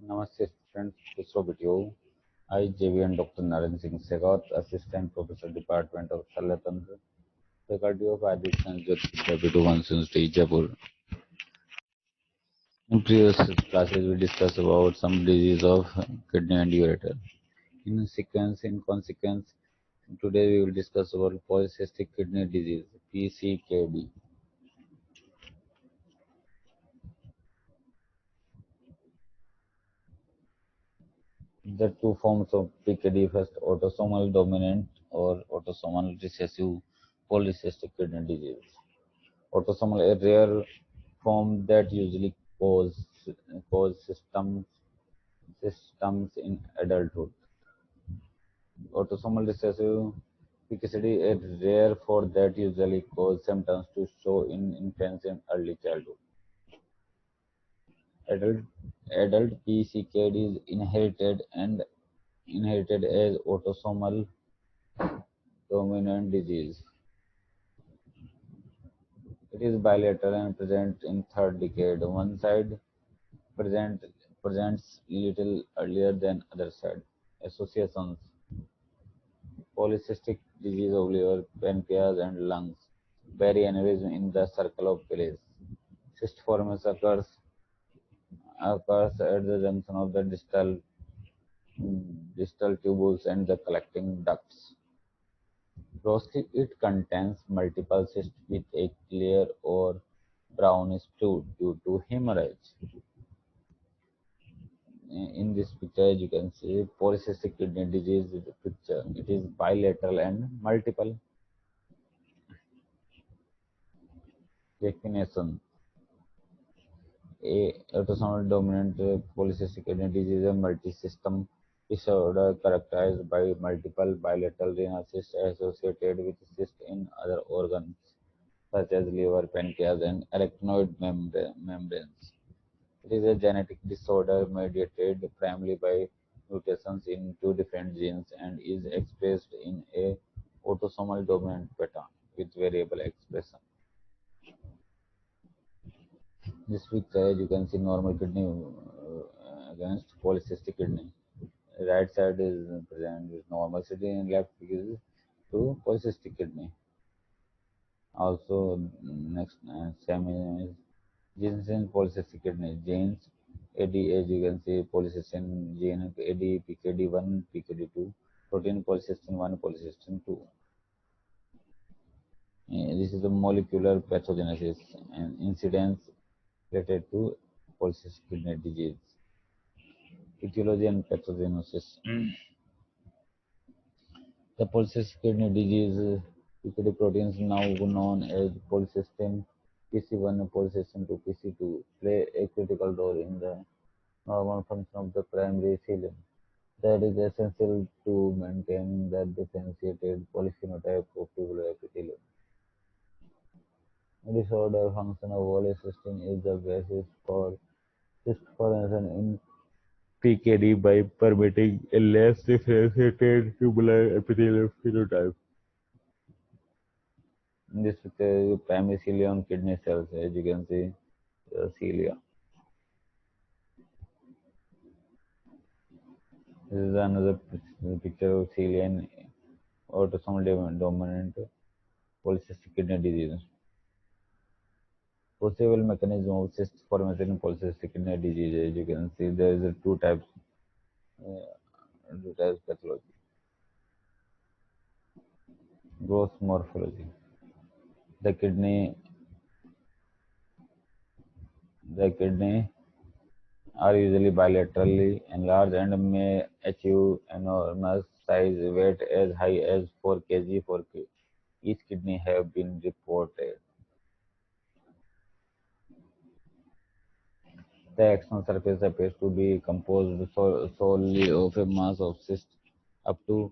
Namaste students, Khusro Video. I, JVN Dr. Naren Singh Segot, Assistant Professor Department of Shalatantra, Faculty of Ayurvedic Science, Jyotish Vitu University, Jaipur. In previous classes, we discussed about some disease of kidney and ureter. In consequence, today we will discuss about polycystic kidney disease, PCKD. The two forms of PKD: first, autosomal dominant or autosomal recessive polycystic kidney disease. Autosomal, a rare form that usually cause systems in adulthood. Autosomal recessive PKD, a rare form that usually cause symptoms to show in infancy and early childhood. Adult adult PCKD is inherited as autosomal dominant disease. It is bilateral and present in third decade. One side present, presents little earlier than other side. Associations: polycystic disease of liver, pancreas, and lungs. Berry aneurysm in the circle of Pillay. Cyst formation occurs at the junction of the distal tubules and the collecting ducts. Rosary, it contains multiple cysts with a clear or brownish fluid due to hemorrhage. In this picture, as you can see, polycystic kidney disease picture. It is bilateral and multiple. Definition: A autosomal dominant polycystic kidney disease is a multi-system disorder characterized by multiple bilateral renal cysts associated with cysts in other organs such as liver, pancreas, and arachnoid membranes. It is a genetic disorder mediated primarily by mutations in two different genes and is expressed in a autosomal dominant pattern with variable expression. This picture, as you can see, normal kidney against polycystic kidney. Right side is present with normal kidney and left is to polycystic kidney. Also, next same is genes in polycystic kidney. Genes AD, as you can see, polycystin gene AD, PKD1, PKD2, protein polycystin 1, polycystin 2. This is the molecular pathogenesis and incidence related to polycystic kidney disease. Etiology and pathogenesis. The polycystic kidney disease PKD proteins, now known as polycystin PC1 and polycystin 2 PC2, play a critical role in the normal function of the primary cilium. That is essential to maintaining the differentiated polyphenotype of tubular epithelium. Disorder function of polycystin is the basis for cyst formation in PKD by permitting a less differentiated tubular epithelial phenotype. In this picture, primary cilium kidney cells, as you can see, cilia. This is another picture of cilia in autosomal dominant polycystic kidney disease. Possible mechanism of cyst formation in polycystic kidney disease. As you can see, there is two types pathology. Gross morphology. The kidney are usually bilaterally enlarged and may achieve enormous size. Weight as high as 4 kg for each kidney have been reported. The external surface appears to be composed solely of a mass of cyst up to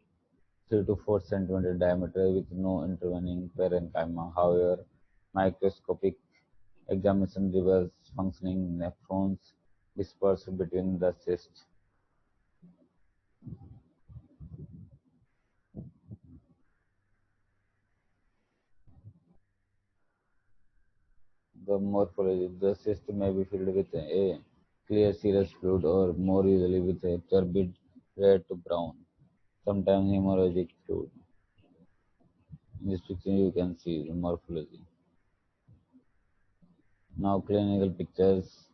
3 to 4 centimeter diameter with no intervening parenchyma. However, microscopic examination reveals functioning nephrons dispersed between the cysts. The morphology: the cyst may be filled with a clear serous fluid or more usually with a turbid red to brown, sometimes hemorrhagic fluid. In this picture you can see the morphology. Now clinical pictures,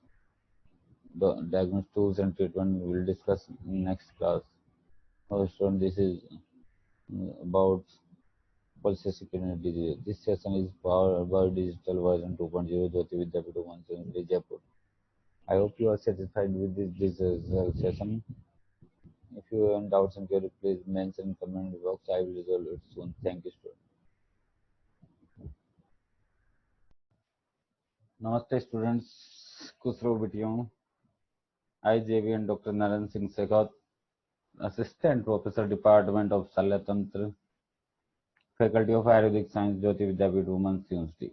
diagnostic tools and treatment we will discuss in next class. Also, this is about polycystic kidney disease. This session is powered by digital version 2.0 Jyoti Vidyapeeth Women's University Jaipur. I hope you are satisfied with this session. If you have any doubts and queries, please mention in comment box. I will resolve it soon. Thank you, students. Namaste, students. Kusro Bitiyong. I, JV and Dr. Naren Singh Sekhawat, Assistant Professor, Department of Salyatantra, Faculty of Ayurvedic Science, Jyoti Vidyapeeth Women's University.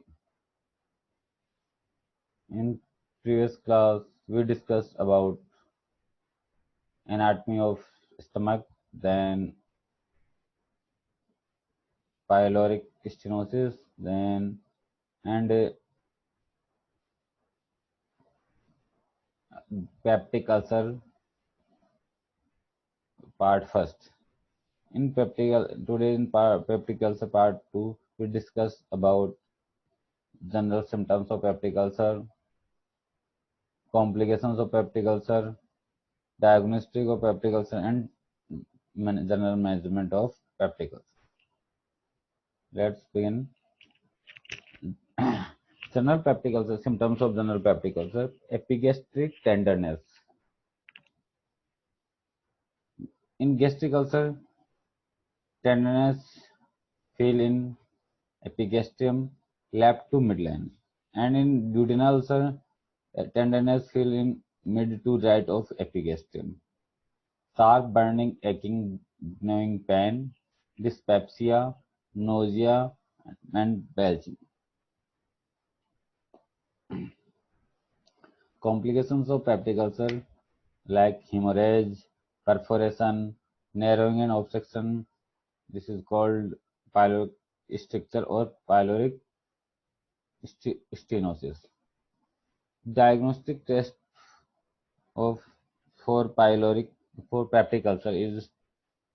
In previous class, we discussed about anatomy of stomach, then pyloric stenosis, then and peptic ulcer part first. In today in peptic ulcer part 2, we discuss about general symptoms of peptic ulcer, complications of peptic ulcer, diagnostic of peptic ulcer, and general management of peptic ulcer. Let's begin. General peptic ulcer, symptoms of general peptic ulcer, epigastric tenderness. In gastric ulcer, tenderness feel in epigastrium left to midline, and in duodenal ulcer, tenderness feel in mid to right of epigastrium. Sharp burning, aching, gnawing pain, dyspepsia, nausea, and belching. Complications of peptic ulcer like hemorrhage, perforation, narrowing and obstruction. This is called pyloric stricture or pyloric stenosis. Diagnostic test of for pyloric for peptic ulcer is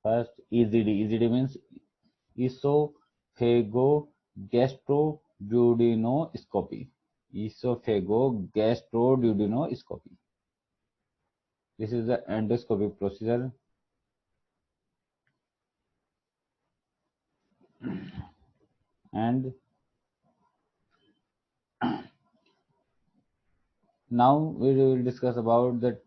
first EZD. EZD means esophagogastroduodenoscopy. Esophagogastroduodenoscopy. This is the endoscopic procedure. And now we will discuss about the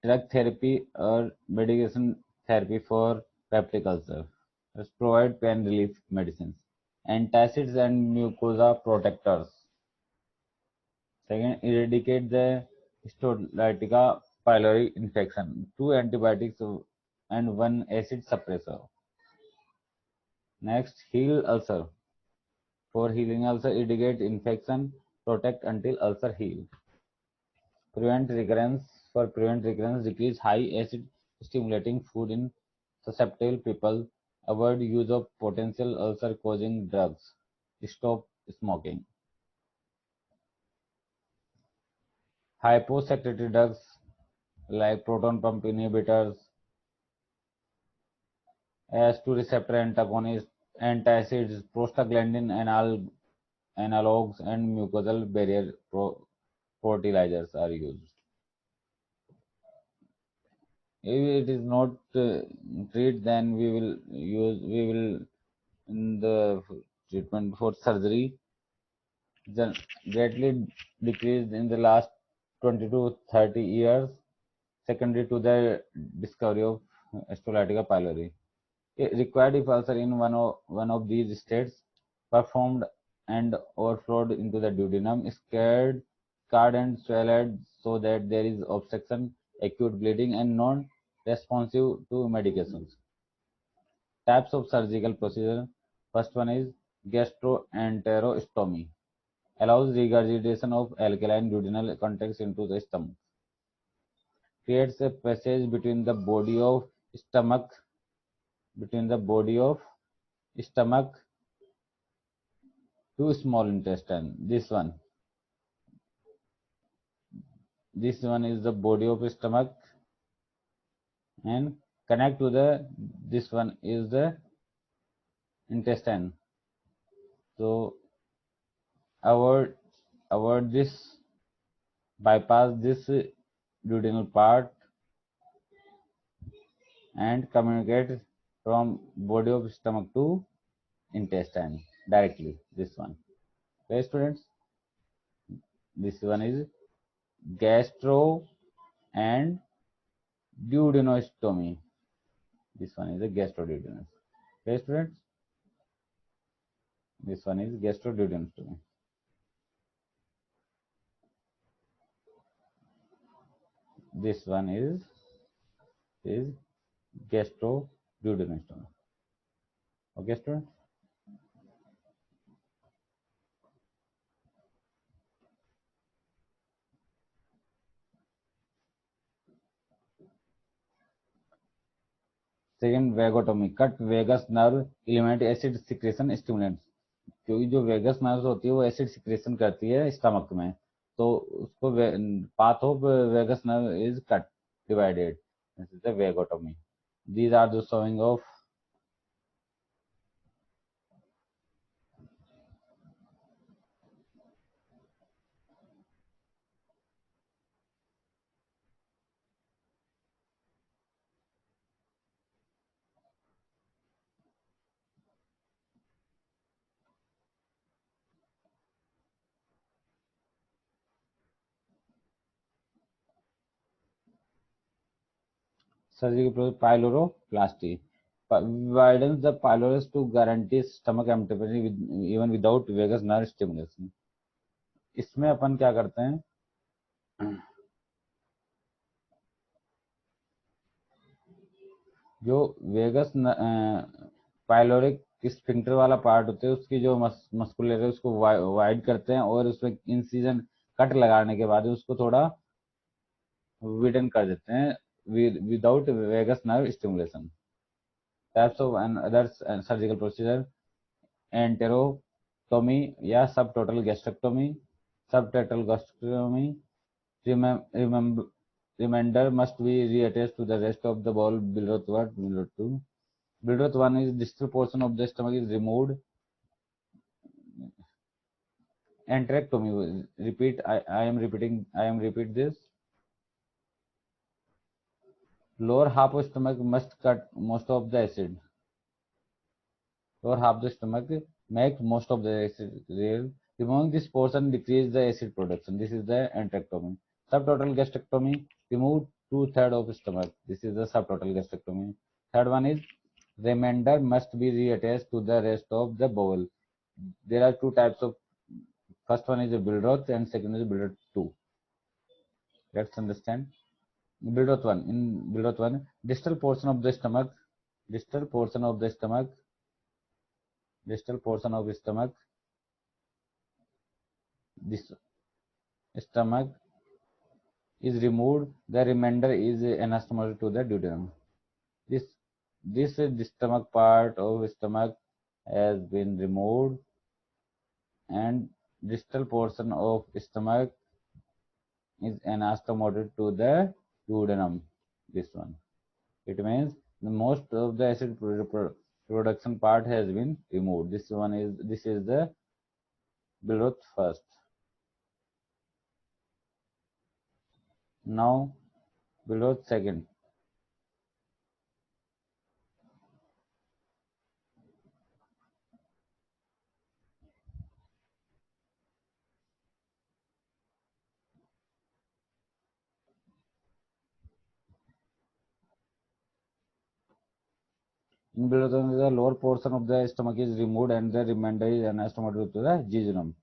drug therapy or medication therapy for peptic ulcer. Let's provide pain relief medicines, antacids and mucosa protectors. Second, eradicate the Histolytica pylori infection, 2 antibiotics and 1 acid suppressor. Next, heal ulcer. For healing ulcer, eradicate infection, protect until ulcer heal. Prevent recurrence. For prevent recurrence, decrease high acid stimulating food in susceptible people. Avoid use of potential ulcer causing drugs. Stop smoking. Hyposecretory drugs like proton pump inhibitors, ACE2 receptor antagonists, antacids, prostaglandin analogues, and mucosal barrier fertilizers are used. If it is not treated, then we will in the treatment for surgery greatly decreased in the last 20 to 30 years, secondary to the discovery of Histolytica pylori. Required if ulcer in one of these states performed and overflowed into the duodenum, scarred and swelled so that there is obstruction, acute bleeding, and non-responsive to medications. Types of surgical procedure. First one is gastroenterostomy. Allows regurgitation of alkaline duodenal contents into the stomach. Creates a passage between the body of stomach to small intestine. This one. this one is the body of stomach, and connect to the this one is the intestine. So avoid this, bypass this duodenal part and communicate from body of stomach to intestine directly. This one. Okay, students. This one is gastro and duodenostomy. This one is a gastroduodenostomy. Okay, students. This one is gastroduodenostomy. This one is gastroduodenostomy. Okay, students. Second vagotomy, cut vagus nerve eliminate acid secretion stimulants, क्योंकि जो vagus nerve होती है वो acid secretion करती है stomach में, तो उसको path of vagus nerve is cut divided, this is the vagotomy. These are the showing of surgical pyloroplasty widens the pylorus to guarantee stomach empty with, even without vagus nerve stimulation. इसमें अपन क्या करते हैं, जो vagus pyloric sphincter वाला part होते हैं उसकी जो मस्कुलर है उसको वाइड करते हैं और उसमें इंसिजन कट लगाने के बाद उसको थोड़ा विडन कर देते हैं without vagus nerve stimulation. Types of other surgical procedure, enterotomy या subtotal gastrectomy. Subtotal gastrectomy, remainder must be reattached to the rest of the bowel below 1, below 2. Below 1 is distal portion of the stomach is removed. Enterectomy. Repeat. I am repeating. I am repeat this. Lower half of stomach must cut most of the acid. Lower half of the stomach makes most of the acid. Removing this portion decrease the acid production. This is the enterectomy. Subtotal gastrectomy. Remove 2/3 of stomach. This is the subtotal gastrectomy. Third one is remainder must be reattached to the rest of the bowel. There are two types of. First one is a Billroth and second is Billroth 2. Let's understand. Billroth 1. In Billroth 1, distal portion of the stomach, distal portion of the stomach, distal portion of stomach, this stomach is removed. The remainder is anastomotic to the duodenum. This stomach part of stomach has been removed, and distal portion of stomach is anastomotic to the duodenum. This one. It means the most of the acid production part has been removed. This is the Billroth first. Now Billroth second. In Billroth, the lower portion of the stomach is removed and the remainder is anastomotic to the jejunum.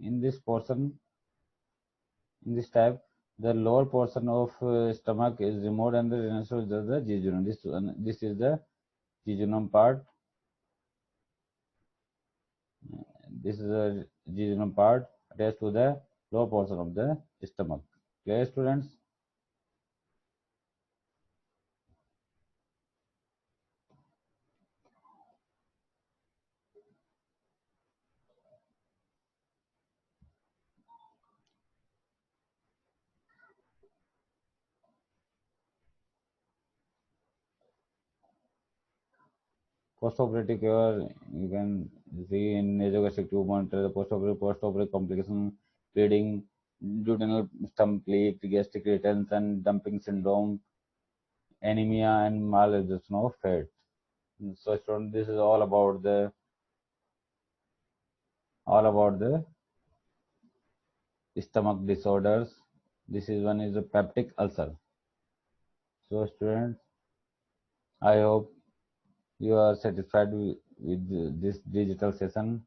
In this portion, in this type, the lower portion of stomach is removed and the anastomotic to the jejunum. This is the jejunum part. This is the jejunum part attached to the lower portion of the stomach. Clear, students? Post-operative care, you can see in nasogastric tube monitor the post-operative complication, bleeding, duodenal stump leak, gastric retention, dumping syndrome, anemia, and malabsorption of fat. So, student, this is all about the stomach disorders. This is one is a peptic ulcer. So, students, I hope you are satisfied with this digital session.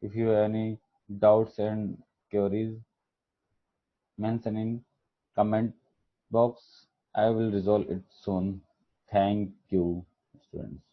If you have any doubts and queries, mention in comment box. I will resolve it soon. Thank you, students.